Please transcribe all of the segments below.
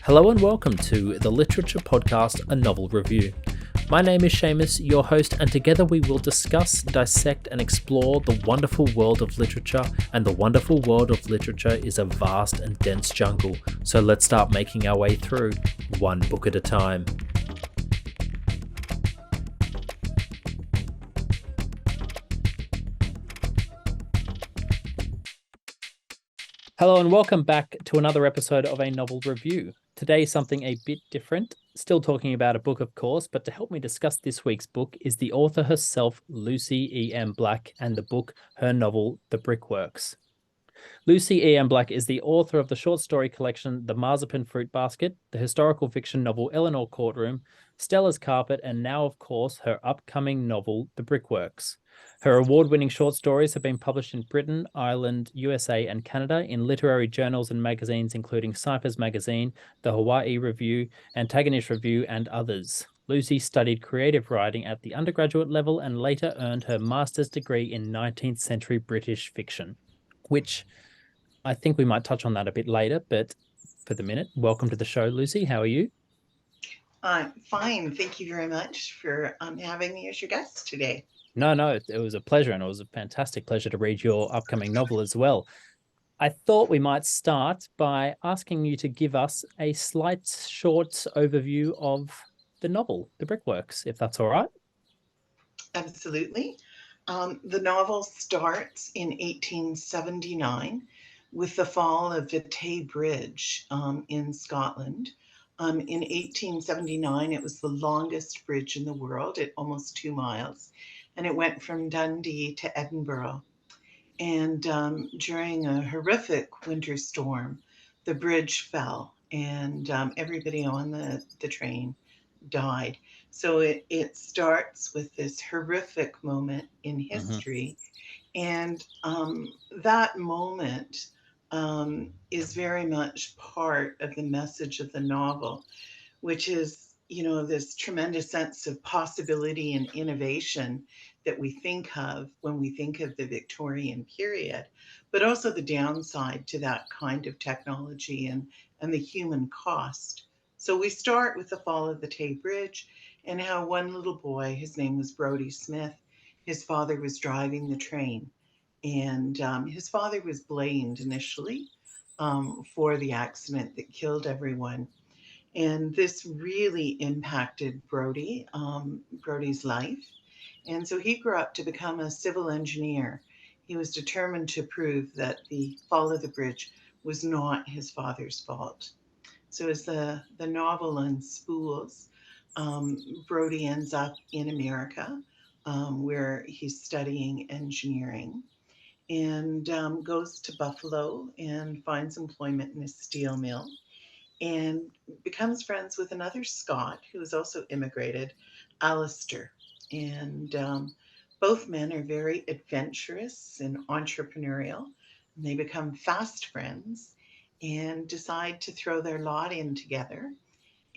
Hello and welcome to the Literature Podcast, a novel review. My name is Seamus, your host, and together we will discuss, dissect, and explore the wonderful world of literature. And the wonderful world of literature is a vast and dense jungle. So let's start making our way through, one book at a time. Hello and welcome back to another episode of a novel review. Today, something a bit different. Still talking about a book, of course, but to help me discuss this week's book is the author herself, Lucy E.M Black, and the book, her novel, The Brickworks. Lucy E.M Black is the author of the short story collection The Marzipan Fruit Basket, the historical fiction novel Eleanor Courtroom, Stella's Carpet, and now, of course, her upcoming novel, The Brickworks. Her award-winning short stories have been published in Britain, Ireland, USA, and Canada in literary journals and magazines including Cyphers Magazine, The Hawaii Review, Antagonist Review, and others. Lucy studied creative writing at the undergraduate level and later earned her master's degree in 19th century British fiction, which I think we might touch on that a bit later, but for the minute, welcome to the show, Lucy. How are you? Fine. Thank you very much for having me as your guest today. No, it was a pleasure, and it was a fantastic pleasure to read your upcoming novel as well. I thought we might start by asking you to give us a slight short overview of the novel, The Brickworks, if that's all right. Absolutely. The novel starts in 1879 with the fall of the Tay Bridge in Scotland. In 1879, it was the longest bridge in the world at almost 2 miles, and it went from Dundee to Edinburgh. And during a horrific winter storm, the bridge fell, and everybody on the train died. So it starts with this horrific moment in history. And that moment is very much part of the message of the novel, which is, this tremendous sense of possibility and innovation that we think of when we think of the Victorian period, but also the downside to that kind of technology and the human cost. So we start with the fall of the Tay Bridge and how one little boy, his name was Bronte Smith, his father was driving the train. And his father was blamed initially for the accident that killed everyone. And this really impacted Brodie's life. And so he grew up to become a civil engineer. He was determined to prove that the fall of the bridge was not his father's fault. So as the novel unspools, Bronte ends up in America, where he's studying engineering, and goes to Buffalo and finds employment in a steel mill, and becomes friends with another Scot who has also immigrated, Alistair. And both men are very adventurous and entrepreneurial. And they become fast friends and decide to throw their lot in together.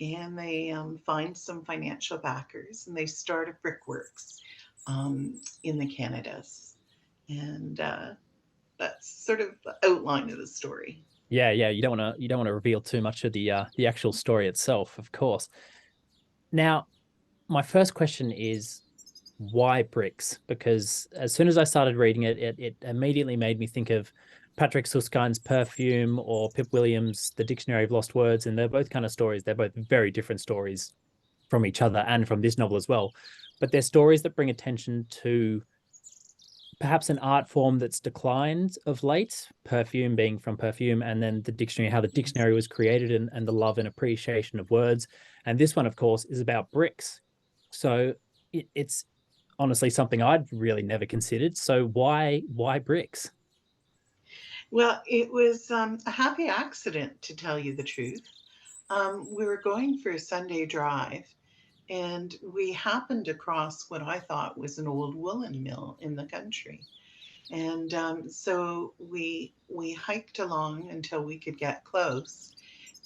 And they find some financial backers and they start a Brickworks in the Canadas. And that's sort of the outline of the story. Yeah. You don't want to reveal too much of the actual story itself, of course. Now, my first question is, why bricks? Because as soon as I started reading it, it immediately made me think of Patrick Suskind's Perfume or Pip Williams' The Dictionary of Lost Words, and they're both kind of stories. They're both very different stories from each other and from this novel as well. But they're stories that bring attention to perhaps an art form that's declined of late, Perfume being from Perfume, and then the dictionary, how the dictionary was created, and the love and appreciation of words. And this one, of course, is about bricks. So it's honestly something I'd really never considered. So why bricks? Well, it was a happy accident, to tell you the truth. We were going for a Sunday drive, and we happened across what I thought was an old woolen mill in the country. And so we hiked along until we could get close,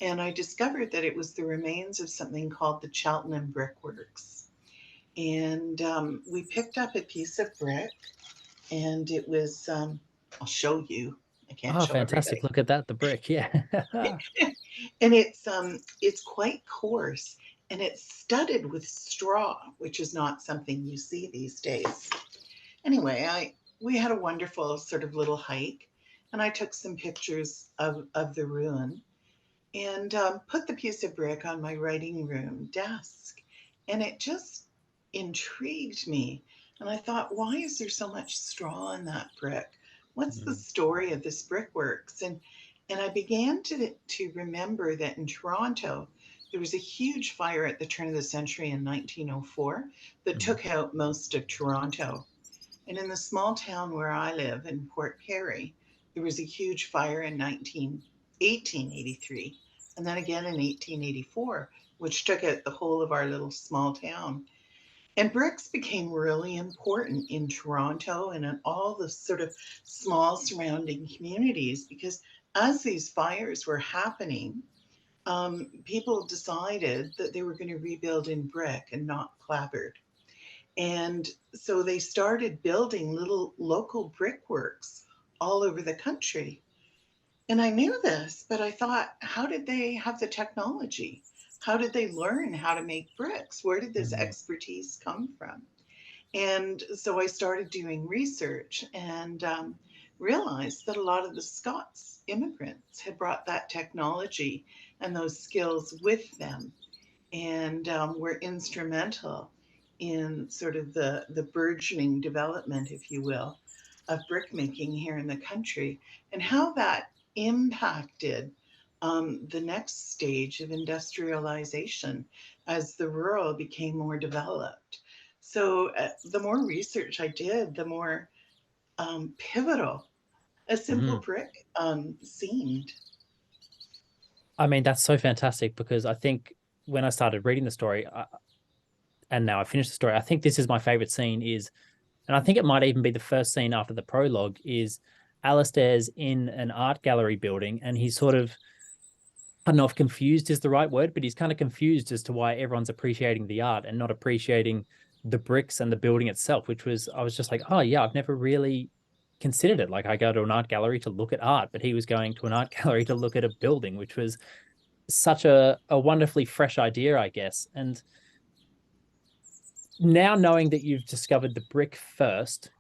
and I discovered that it was the remains of something called the Cheltenham Brickworks. And we picked up a piece of brick, and it was I'll show you. I can't Oh, show fantastic. everybody. Look at that, the brick. Yeah. And it's quite coarse, and it's studded with straw, which is not something you see these days. Anyway, I we had a wonderful sort of little hike, and I took some pictures of the ruin and put the piece of brick on my writing room desk. And it just intrigued me. And I thought, why is there so much straw in that brick? What's the Mm, story of this brickworks? And I began to remember that in Toronto, there was a huge fire at the turn of the century in 1904 that mm, took out most of Toronto. And in the small town where I live in Port Perry, there was a huge fire in 1883, and then again in 1884, which took out the whole of our little small town. And bricks became really important in Toronto and in all the sort of small surrounding communities because as these fires were happening, people decided that they were going to rebuild in brick and not clapboard. And so they started building little local brickworks all over the country. And I knew this, but I thought, how did they have the technology? How did they learn how to make bricks? Where did this mm, expertise come from? And so I started doing research and realized that a lot of the Scots immigrants had brought that technology and those skills with them and were instrumental in sort of the burgeoning development, if you will, of brickmaking here in the country and how that impacted the next stage of industrialization as the rural became more developed. So the more research I did, the more pivotal a simple mm. brick seemed. I mean, that's so fantastic because I think when I started reading the story, and now I finished the story, I think this is my favorite scene is, and I think it might even be the first scene after the prologue is Alistair's in an art gallery building and he's sort of, I don't know if confused is the right word, but he's kind of confused as to why everyone's appreciating the art and not appreciating the bricks and the building itself, which was, I was just like, oh, yeah, I've never really considered it. Like I go to an art gallery to look at art, but he was going to an art gallery to look at a building, which was such a wonderfully fresh idea, I guess. And now knowing that you've discovered the brick first,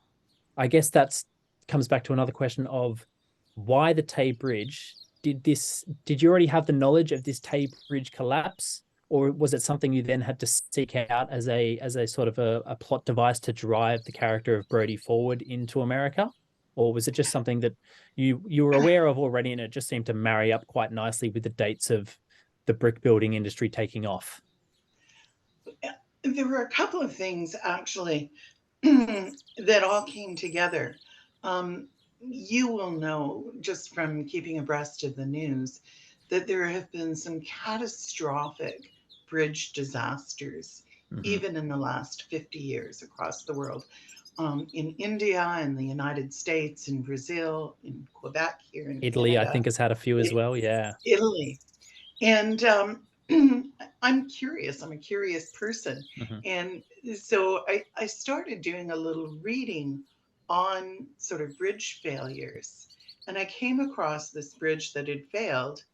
I guess that's comes back to another question of why the Tay Bridge? Did you already have the knowledge of this Tay Bridge collapse, or was it something you then had to seek out as a sort of a plot device to drive the character of Brodie forward into America? Or was it just something that you were aware of already and it just seemed to marry up quite nicely with the dates of the brick building industry taking off? There were a couple of things actually that all came together. You will know just from keeping abreast of the news that there have been some catastrophic bridge disasters, Mm-hmm. even in the last 50 years across the world. In India, in the United States, in Brazil, in Quebec, here in Italy, I Canada, think, has had a few as well. Yeah. Italy. And I'm curious. I'm a curious person. Mm-hmm. And so I started doing a little reading on sort of bridge failures. And I came across this bridge that had failed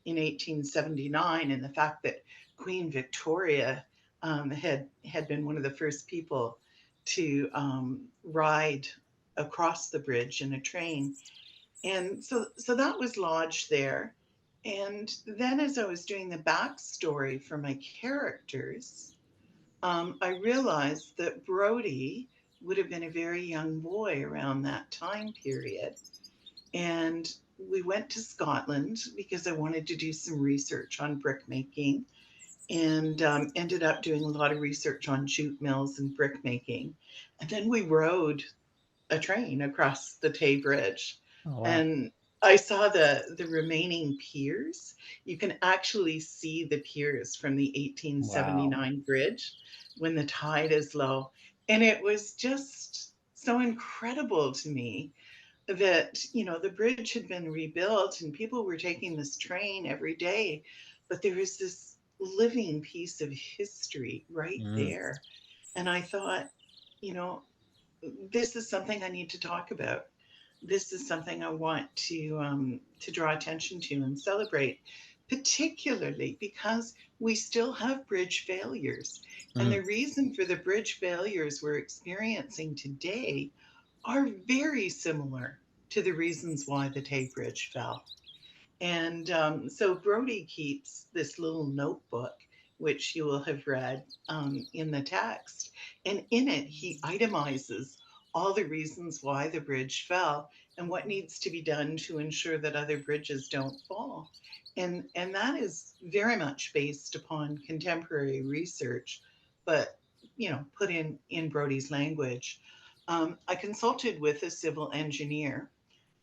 in 1879 and the fact that Queen Victoria had been one of the first people to ride across the bridge in a train. And so that was lodged there. And then as I was doing the backstory for my characters, I realized that Brodie would have been a very young boy around that time period. And we went to Scotland because I wanted to do some research on brickmaking and ended up doing a lot of research on jute mills and brickmaking. And then we rode a train across the Tay Bridge, Oh wow. and I saw the remaining piers. You can actually see the piers from the Wow. 1879 bridge when the tide is low, and it was just so incredible to me that the bridge had been rebuilt and people were taking this train every day, but there was this living piece of history right Mm. there. And I thought, you know, this is something I need to talk about. this is something I want to draw attention to and celebrate, particularly because we still have bridge failures. And Mm. the reason for the bridge failures we're experiencing today are very similar to the reasons why the Tay Bridge fell. And so Bronte keeps this little notebook, which you will have read in the text. And in it, he itemizes all the reasons why the bridge fell and what needs to be done to ensure that other bridges don't fall. And that is very much based upon contemporary research, but put in Brodie's language. I consulted with a civil engineer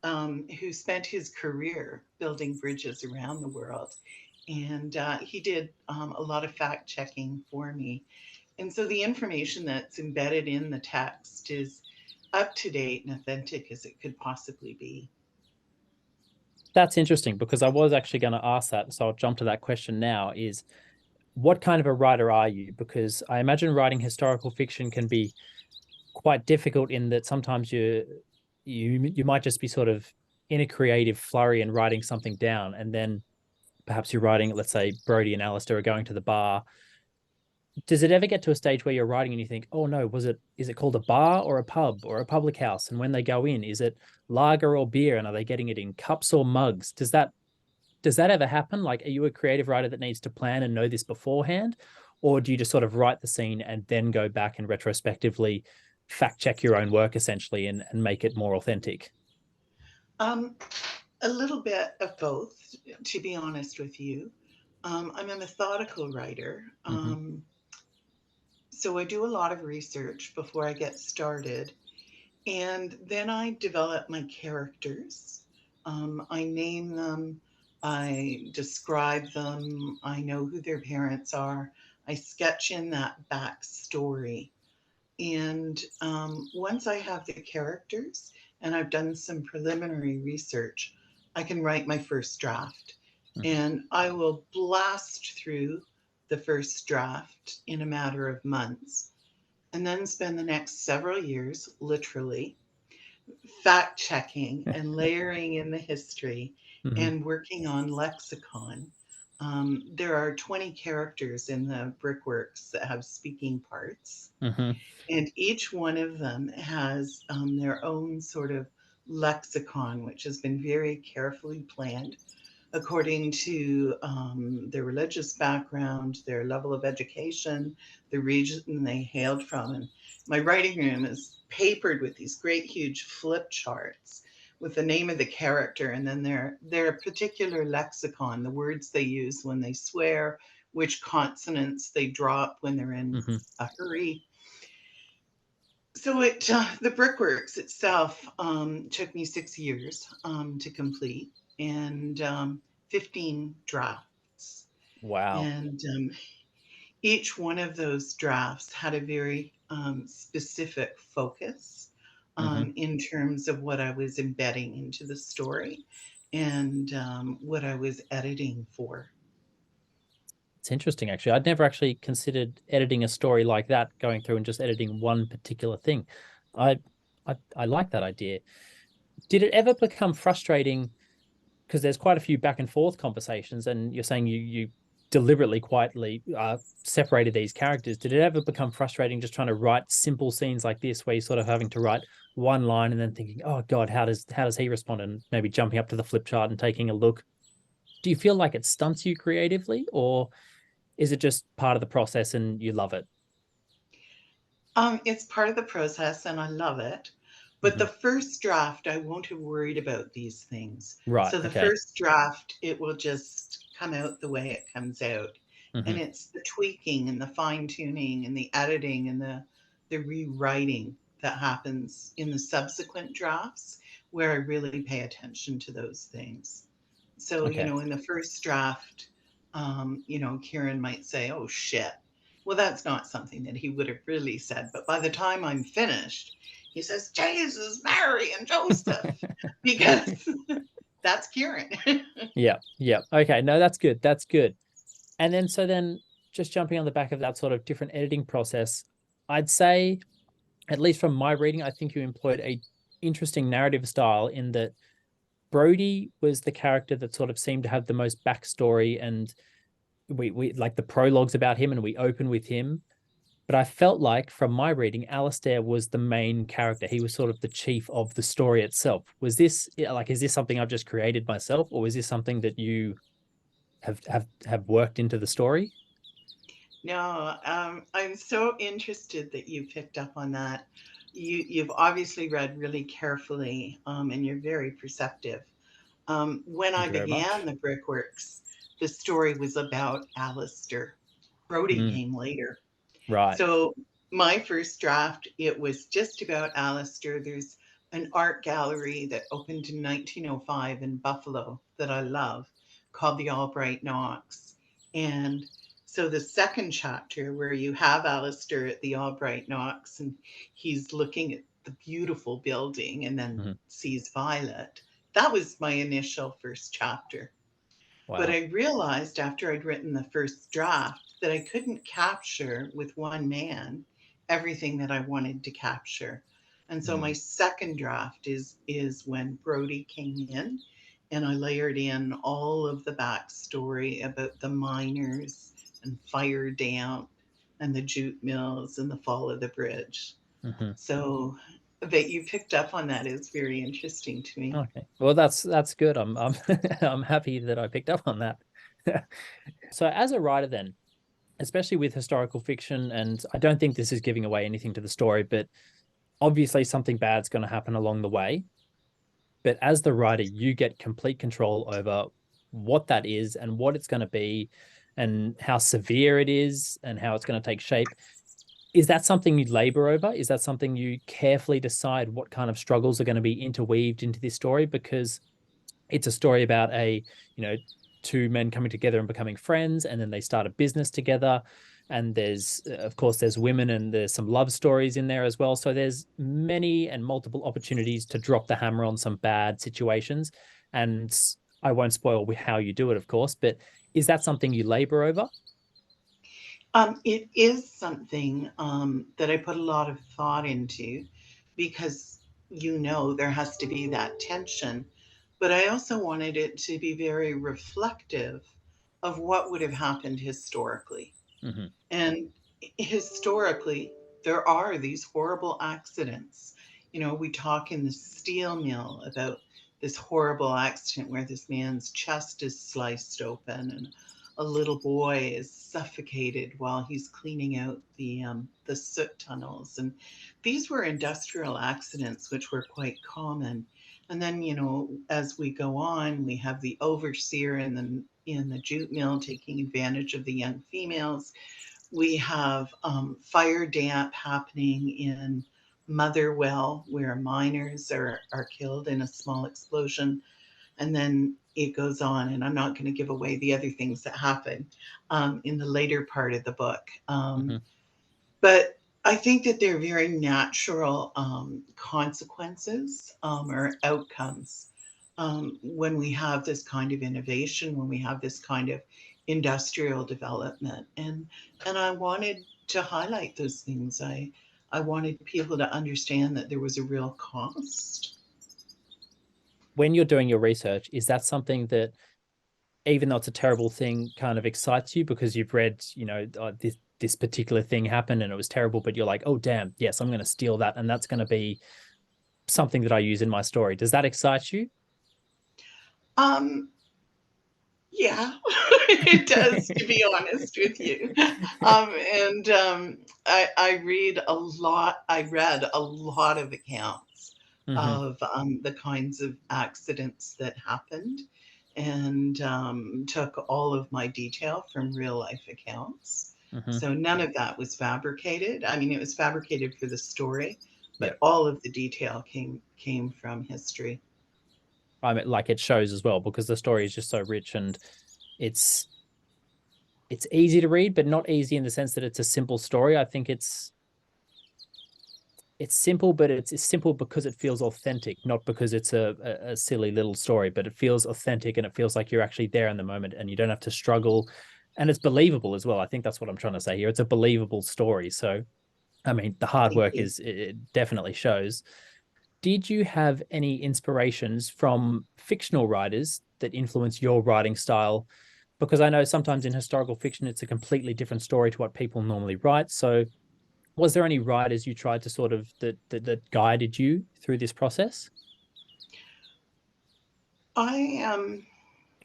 who spent his career building bridges around the world. And he did a lot of fact checking for me. And so the information that's embedded in the text is up to date and authentic as it could possibly be. That's interesting because I was actually going to ask that. So I'll jump to that question now is what kind of a writer are you? Because I imagine writing historical fiction can be quite difficult in that sometimes you might just be sort of in a creative flurry and writing something down, and then perhaps you're writing, let's say Brodie and Alistair are going to the bar. Does it ever get to a stage where you're writing and you think, oh no, is it called a bar or a pub or a public house? And when they go in, is it lager or beer? And are they getting it in cups or mugs? Does that ever happen? Like, are you a creative writer that needs to plan and know this beforehand? Or do you just sort of write the scene and then go back and retrospectively fact check your own work essentially and make it more authentic? Um, a little bit of both, to be honest with you. I'm a methodical writer. Mm-hmm. So I do a lot of research before I get started. And then I develop my characters. I name them, I describe them, I know who their parents are, I sketch in that backstory. And once I have the characters and I've done some preliminary research, I can write my first draft. Mm-hmm. And I will blast through the first draft in a matter of months and then spend the next several years, literally, fact checking and layering in the history Mm-hmm. and working on lexicon. There are 20 characters in the Brickworks that have speaking parts, Mm-hmm. and each one of them has their own sort of lexicon, which has been very carefully planned according to their religious background, their level of education, the region they hailed from. And my writing room is papered with these great, huge flip charts with the name of the character and then their particular lexicon, the words they use when they swear, which consonants they drop when they're in Mm-hmm. a hurry. So the Brickworks itself took me 6 years to complete, and 15 drafts. Wow. And each one of those drafts had a very specific focus Mm-hmm. in terms of what I was embedding into the story and what I was editing for. It's interesting, actually. I'd never actually considered editing a story like that, going through and just editing one particular thing. I I like that idea. Did it ever become frustrating? Because there's quite a few back and forth conversations, and you're saying you deliberately, quietly separated these characters. Did it ever become frustrating just trying to write simple scenes like this, where you're sort of having to write one line and then thinking, "Oh God, how does he respond?" And maybe jumping up to the flip chart and taking a look. Do you feel like it stunts you creatively, or is it just part of the process and you love it? It's part of the process and I love it. But the Mm-hmm. first draft, I won't have worried about these things. Right. So the Okay. first draft, it will just come out the way it comes out. And Mm-hmm. it's the tweaking and the fine tuning and the editing and the rewriting that happens in the subsequent drafts where I really pay attention to those things. So, Okay. in the first draft, Kieran might say, oh shit. Well, that's not something that he would have really said. But by the time I'm finished, he says, Jesus, Mary, and Joseph, because that's Kieran. Yeah. Yeah. Okay. No, that's good. That's good. And then just jumping on the back of that sort of different editing process, I'd say, at least from my reading, I think you employed a interesting narrative style in that Brody was the character that sort of seemed to have the most backstory, and we like the prologues about him and we open with him. But I felt like from my reading, Alistair was the main character. He was sort of the chief of the story itself. Was this like, is this something I've just created myself, or is this something that you have worked into the story? No, I'm so interested that you picked up on that. You've obviously read really carefully, and you're very perceptive. When Thank I you very much. began the Brickworks, the story was about Alistair. Brody Mm, came later. right. So my first draft, it was just about Alistair. There's an art gallery that opened in 1905 in Buffalo that I love called the Albright Knox. And so the second chapter where you have Alistair at the Albright Knox and he's looking at the beautiful building and then Mhm. sees Violet. That was my initial first chapter. But Wow. I realized after I'd written the first draft that I couldn't capture with one man everything that I wanted to capture. And so my Mm, second draft is when Brody came in and I layered in all of the backstory about the miners and fire damp and the jute mills and the fall of the bridge. mhm. So that you picked up on that is very interesting to me. Okay. Well, that's good. I'm I'm happy that I picked up on that. So as a writer then, especially with historical fiction, and I don't think this is giving away anything to the story, but obviously something bad's going to happen along the way. But as the writer, you get complete control over what that is and what it's going to be and how severe it is and how it's going to take shape. Is that something you labor over? Is that something you carefully decide what kind of struggles are going to be interweaved into this story? Because it's a story about you know, two men coming together and becoming friends, and then they start a business together. And there's, of course, there's women and there's some love stories in there as well. So there's many and multiple opportunities to drop the hammer on some bad situations. And I won't spoil how you do it, of course, but is that something you labor over? It is something that I put a lot of thought into because there has to be that tension. But I also wanted it to be very reflective of what would have happened historically. Mm-hmm. And historically, there are these horrible accidents. We talk in the steel mill about this horrible accident where this man's chest is sliced open and a little boy is suffocated while he's cleaning out the soot tunnels. And these were industrial accidents, which were quite common. And then, as we go on, we have the overseer in the jute mill taking advantage of the young females. We have fire damp happening in Motherwell, where miners are killed in a small explosion. And then it goes on, and I'm not going to give away the other things that happen in the later part of the book. Mm-hmm. But I think that they're very natural consequences or outcomes when we have this kind of innovation, when we have this kind of industrial development, and I wanted to highlight those things. I wanted people to understand that there was a real cost. When you're doing your research, is that something that, even though it's a terrible thing, kind of excites you because you've read, this particular thing happened and it was terrible, but you're like, oh damn, yes, I'm going to steal that, and that's going to be something that I use in my story. Does that excite you? Um, Yeah, it does, to be honest with you. And I read a lot. I read a lot of accounts Mm-hmm. of the kinds of accidents that happened, and took all of my detail from real life accounts. Mm-hmm. So none of that was fabricated. I mean, it was fabricated for the story, Yeah. but all of the detail came from history. I mean, like, it shows as well because the story is just so rich, and it's it's easy to read, but not easy in the sense that it's a simple story. I think it's simple, but it's simple because it feels authentic, not because it's a silly little story, but it feels authentic and it feels like you're actually there in the moment and you don't have to struggle. And it's believable as well. I think that's what I'm trying to say here. It's a believable story. So, I mean, the hard Thank work you. it definitely shows. Did you have any inspirations from fictional writers that influence your writing style? Because I know sometimes in historical fiction, it's a completely different story to what people normally write. So was there any writers you tried to sort of that guided you through this process? I am.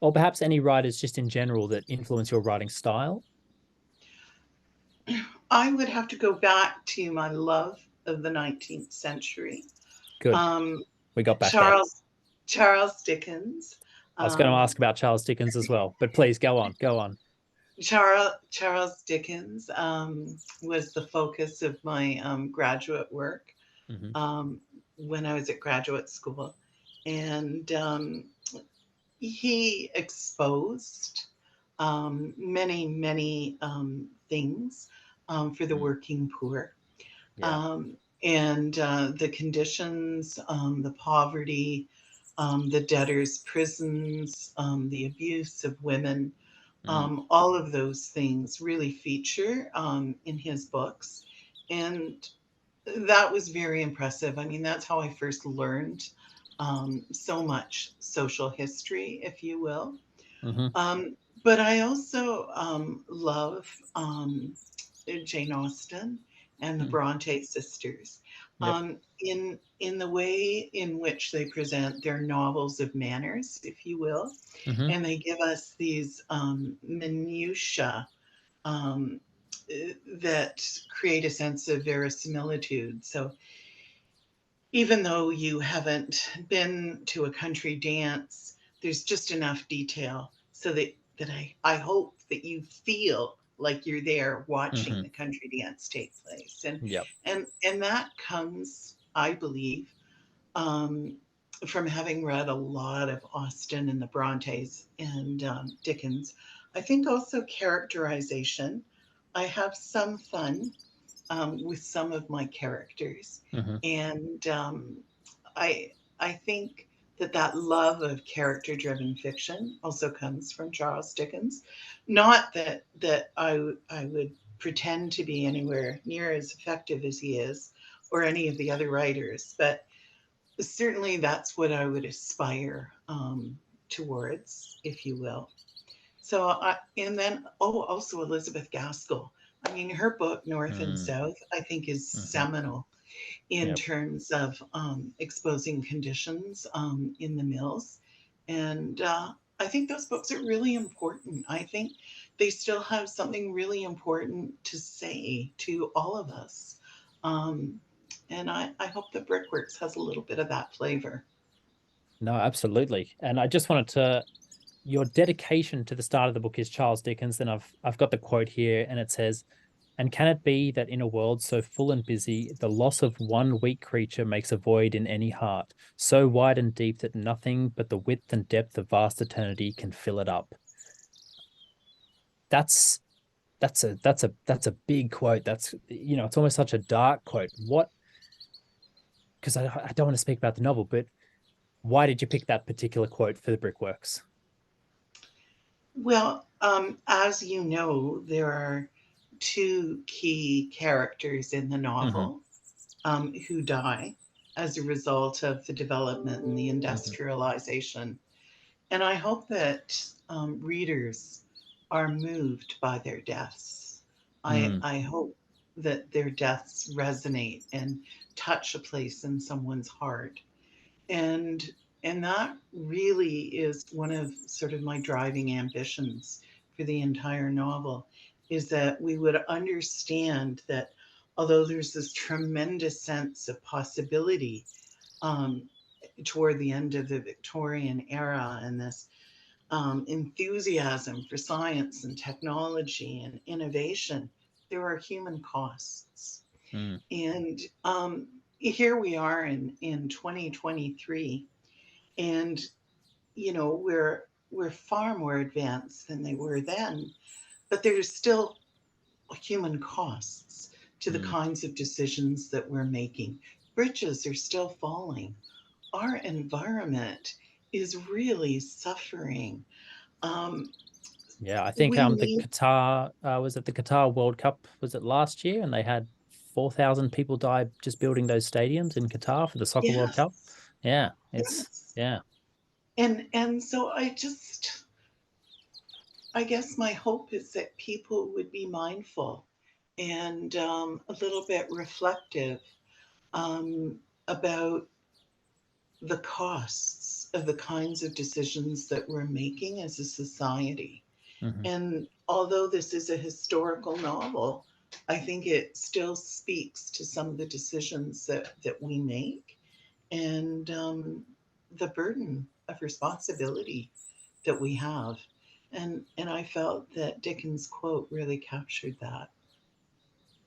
Or perhaps any writers just in general that influence your writing style? I would have to go back to my love of the 19th century. Good. Um, We got back there. Charles Charles Dickens. I was going to Um, ask about Charles Dickens as well, but please go on, go on. Charles Dickens was the focus of my graduate work Hmm. um, when I was at graduate school, and he exposed many things for the working poor, Yeah. and the conditions, the poverty, the debtors' prisons, the abuse of women. Mm. All of those things really feature in his books. And that was very impressive. I mean, that's how I first learned so much social history, if you will. Hmm. But I also love Jane Austen and the Mm. Bronte sisters Yep. in the way in which they present their novels of manners, if you will, Hmm. and they give us these minutiae um, that create a sense of verisimilitude. So even though you haven't been to a country dance, there's just enough detail so that I hope that you feel like you're there watching Hmm. the country dance take place. Yep. And that comes, I believe, um, from having read a lot of Austen and the Brontes and Dickens. I think also characterization. I have some fun with some of my characters, Hmm. and I I think that love of character-driven fiction also comes from Charles Dickens. Not that I would pretend to be anywhere near as effective as he is, or any of the other writers, but certainly that's what I would aspire towards, if you will. So and then also Elizabeth Gaskell. I mean, her book North and Mm. South, I think, is Hmm. seminal in Yep. terms of exposing conditions in the mills, and I think those books are really important. I think they still have something really important to say to all of us, um, and I hope that Brickworks has a little bit of that flavor. No, absolutely. And I just wanted to your dedication to the start of the book is Charles Dickens. Then I've got the quote here, and it says, "And can it be that in a world so full and busy, the loss of one weak creature makes a void in any heart, so wide and deep that nothing but the width and depth of vast eternity can fill it up?" That's that's a big quote. That's it's almost such a dark quote. What? Because I don't want to speak about the novel, but why did you pick that particular quote for the Brickworks? Well, as you know, there are two key characters in the Hmm. novel who die as a result of the development and the Hmm. industrialization. And I hope that readers are moved by their deaths. Mm. I hope that their deaths resonate and touch a place in someone's heart. And and that really is one of sort of my driving ambitions for the entire novel, is that we would understand that although there's this tremendous sense of possibility um, toward the end of the Victorian era, and this enthusiasm for science and technology and innovation, there are human costs. Mm. And here we are in 2023, and we're far more advanced than they were then, but there's still human costs to the Mm. kinds of decisions that we're making. Bridges are still falling. Our environment is really suffering. Um, Yeah, I think we the need Qatar was it the Qatar World Cup, was it last year, and they had 4,000 people died just building those stadiums in Qatar for the Soccer World Yes, Cup. Yeah, yes. yeah. And so I guess my hope is that people would be mindful and a little bit reflective um, about the costs of the kinds of decisions that we're making as a society. Mm-hmm. And although this is a historical novel, I think it still speaks to some of the decisions that we make and the burden of responsibility that we have. And I felt that Dickens' quote really captured that.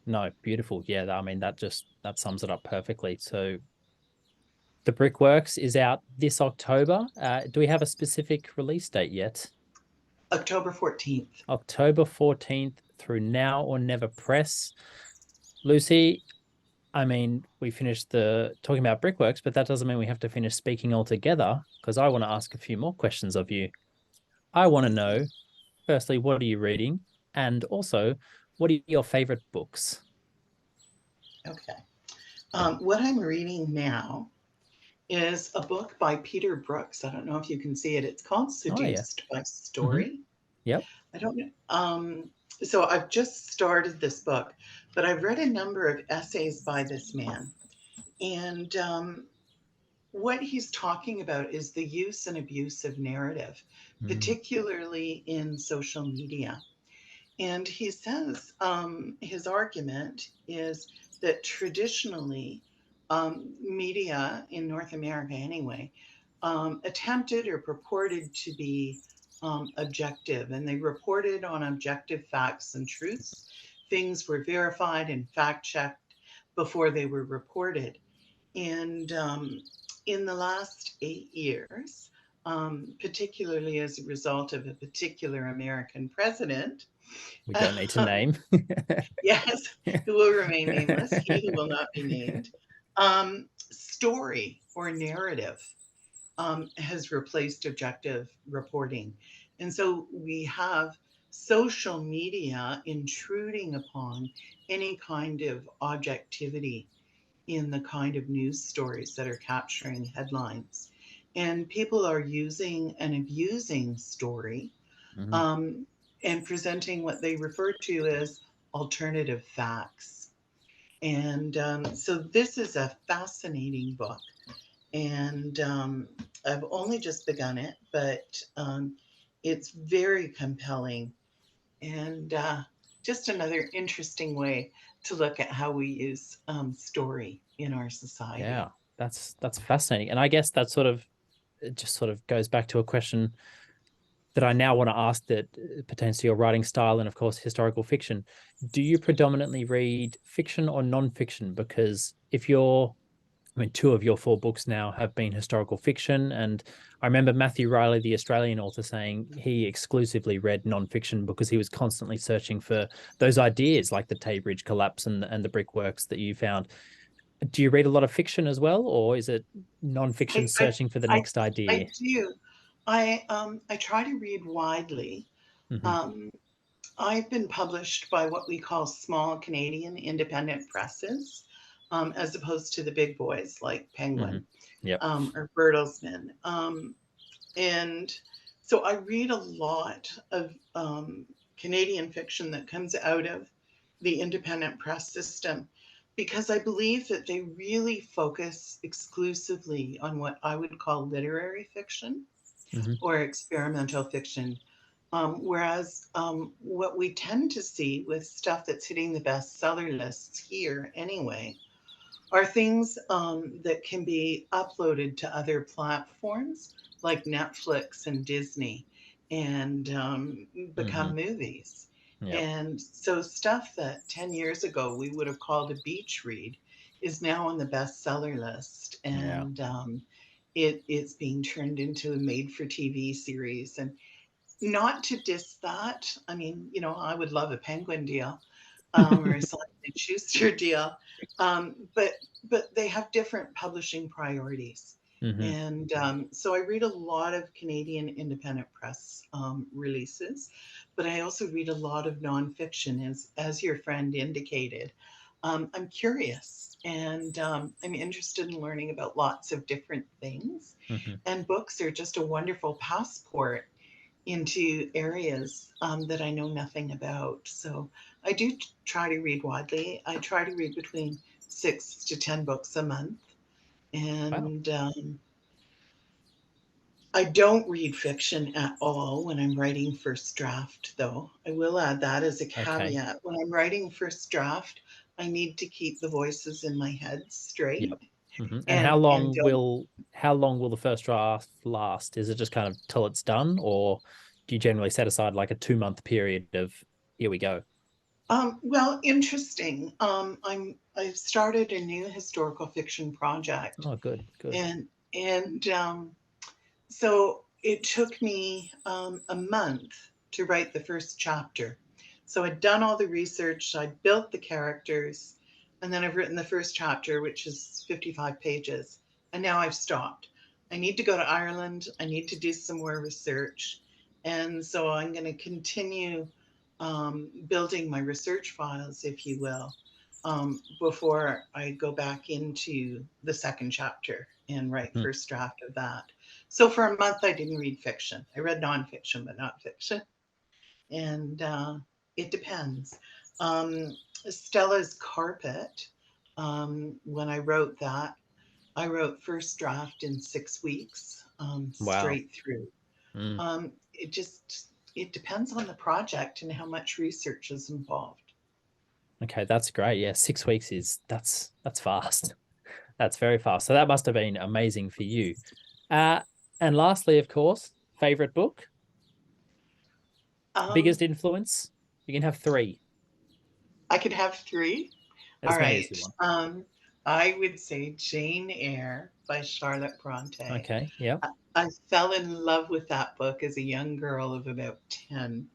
No, beautiful. Yeah, I mean that sums it up perfectly. So the Brickworks is out this October. Do we have a specific release date yet? October 14th. October 14th through Now or Never Press. Lucy, I mean, we finished the talking about Brickworks, but that doesn't mean we have to finish speaking altogether because I want to ask a few more questions of you. I want to know, firstly, what are you reading? And also, what are your favorite books? Okay. What I'm reading now is a book by Peter Brooks. I don't know if you can see it. It's called Oh, yeah. Seduced by Mm-hmm. Story. Yep. I don't know. So I've just started this book, but I've read a number of essays by this man. And what he's talking about is the use and abuse of narrative, Mm, particularly in social media. And he says his argument is that traditionally, media in North America, anyway, attempted or purported to be objective, and they reported on objective facts and truths. Things were verified and fact checked before they were reported. And in the last 8 years, particularly as a result of a particular American president, we don't need to name. yes, who will remain nameless, he who will not be named, story or narrative has replaced objective reporting. And so we have social media intruding upon any kind of objectivity in the kind of news stories that are capturing headlines. And people are using and abusing story Mhm. um, and presenting what they refer to as alternative facts. And so this is a fascinating book. And I've only just begun it, but it's very compelling and just another interesting way to look at how we use story in our society. Yeah, that's fascinating. And I guess that sort of it just sort of goes back to a question that I now want to ask that pertains to your writing style and, of course, historical fiction. Do you predominantly read fiction or non-fiction? Because I mean, two of your four books now have been historical fiction. And I remember Matthew Riley, the Australian author, saying he exclusively read non-fiction because he was constantly searching for those ideas like the Tay Bridge collapse and the brickworks that you found. Do you read a lot of fiction as well, or is it non-fiction I, I, searching for the I, next I idea? do. I try to read widely. Hmm. Um, I've been published by what we call small Canadian independent presses, as opposed to the big boys like Hmm. Penguin Yep. or Bertelsmann. And so I read a lot of Canadian fiction that comes out of the independent press system because I believe that they really focus exclusively on what I would call literary fiction Hmm. or experimental fiction. Whereas what we tend to see with stuff that's hitting the bestseller lists here anyway are things that can be uploaded to other platforms like Netflix and Disney and Hmm. become movies. Yep. And so stuff that 10 years ago we would have called a beach read is now on the bestseller list. Yeah. And it's being turned into a made for TV series. And not to diss that. I mean, I would love a Penguin deal or a Simon and Schuster deal, but they have different publishing priorities. Hmm. And so I read a lot of Canadian independent press releases, but I also read a lot of nonfiction, as your friend indicated. I'm curious, and I'm interested in learning about lots of different things. Hmm. And books are just a wonderful passport into areas that I know nothing about. So I do try to read widely. I try to read between 6 to 10 books a month. Wow. And I don't read fiction at all when I'm writing first draft, though. I will add that as a Okay. caveat. When I'm writing first draft, I need to keep the voices in my head straight Yep. And and don't. how long will the first draft last? Is it just kind of till it's done, or do you generally set aside like a 2 month period of here we go? Well, interesting. I've started a new historical fiction project, Oh, good, good. and so it took me a month to write the first chapter. So I'd done all the research, I'd built the characters, and then I've written the first chapter, which is 55 pages. And now I've stopped. I need to go to Ireland. I need to do some more research. And so I'm going to continue building my research files, if you will, before I go back into the second chapter and write Hmm. first draft of that. So for a month, I didn't read fiction. I read nonfiction, but not fiction. And it depends. Um, Stella's Carpet, when I wrote that, I wrote first draft in 6 weeks, Wow. straight through. Mm. It depends on the project and how much research is involved. Okay, that's great. Yeah, 6 weeks is that's fast. That's very fast. So that must have been amazing for you. Uh, and lastly, of course, favorite book, Um, biggest influence. You can have three, I could have three. All as many as right. you want. I would say Jane Eyre by Charlotte Bronte. Okay. Yep. I fell in love with that book as a young girl of about 10,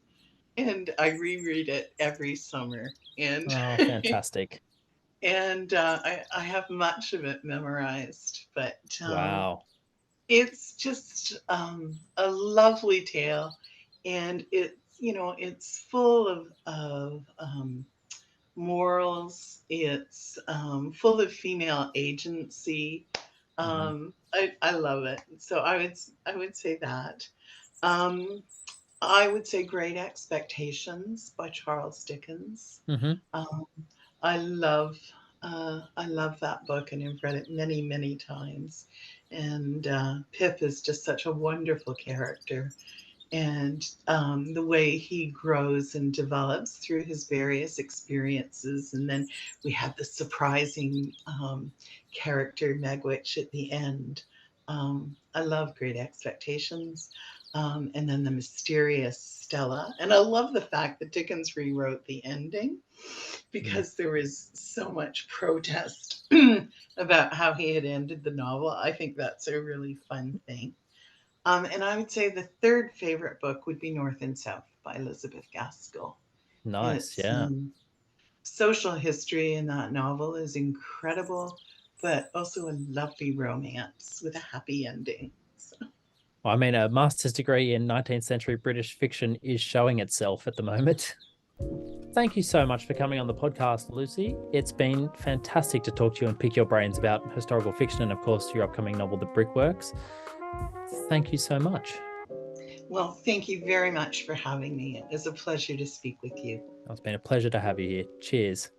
and I reread it every summer. And Oh, fantastic. I have much of it memorized, but Wow. it's just a lovely tale, and it's full of morals. It's full of female agency. Mhm. I love it. So I would say that. Um, I would say Great Expectations by Charles Dickens. Mhm. Um, I love that book, and I've read it many, many times. And Pip is just such a wonderful character, and the way he grows and develops through his various experiences. And then we have the surprising character Megwitch at the end. I love Great Expectations. And then the mysterious Stella. And I love the fact that Dickens rewrote the ending Mm. because there was so much protest about how he had ended the novel. I think that's a really fun thing. And I would say the third favorite book would be North and South by Elizabeth Gaskill. Nice. It's Yeah. social history in that novel is incredible, but also a lovely romance with a happy ending. So, Well, I mean, a master's degree in 19th century British fiction is showing itself at the moment. Thank you so much for coming on the podcast, Lucy. It's been fantastic to talk to you and pick your brains about historical fiction and, of course, your upcoming novel, The Brickworks. Thank you so much. well, thank you very much for having me. It was a pleasure to speak with you. It's been a pleasure to have you here. Cheers.